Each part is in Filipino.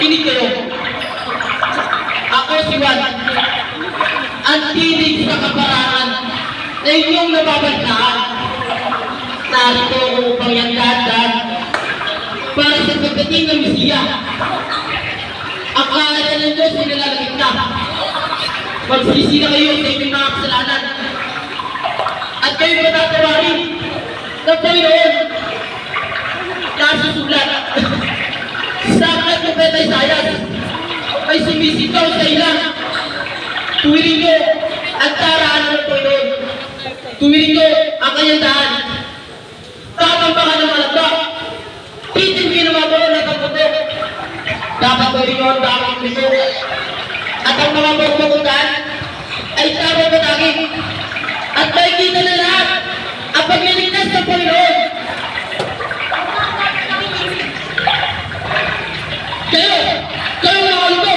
Makinig kayo. Ako si Juan. Ang tinig sa kaparangan na inyong nababantaan. Narito ako upang yan dahan para sa pagdating ng Mesiya. Akala ng Diyos ay nalalagit na. Magsisi na kayo sa inyong mga kasalanan. At kayo matatawarin ng Panginoon. Nasusulat. Sa aklat ng Propeta Isaias ay sumisitaw sa ilang. Tuwirin nyo ang daraanan ng Panginoon. Tuwirin nyo ang kanyang daan. Tatambakan ng malaba. Titigin ng mga baon na kaputok. Dapat tuwirin nyo ang damang nito. At ang mga baon ay tamang patagin. At makikita na lahat ang pagliligtas ng Panginoon. Kayo mga kalito.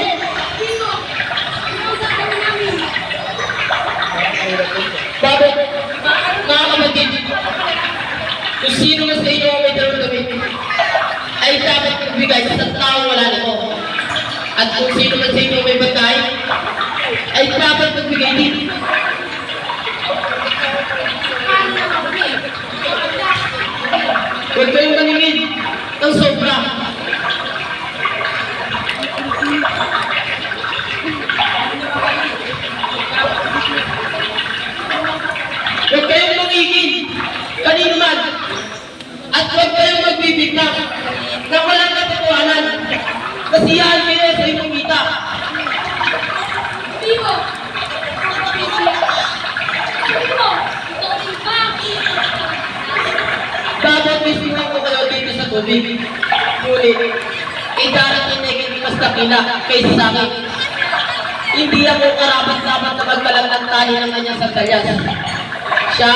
Bakit? Mga kapatid, kung sino man sa inyo ang may dalawang damit, ay dapat magbigay sa taong wala nito. At kung sino man sa inyo may batay, ay dapat magbigay din. Huwag kayong maningid ng sobra. Huwag kayong mangigid kanino man. At huwag kayong magbibignak na walang katotohanan. Kasiyahan kayo sa inyong kita. Dapat mismo ko kayo dito sa tubig. Ngunit, darating na hindi mas dakila kaysa sa akin. Hindi ako karapat-dapat na magbalang ng tali ng kanyang sandalyas. Siya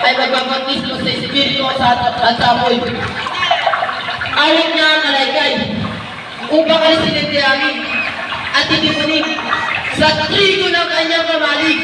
ay magbabautismo sa Espiritu at sa apoy. Awit niya ang kalaygay upang alisin ang tiyagi at itipunin sa trigo ng kanyang mamalig.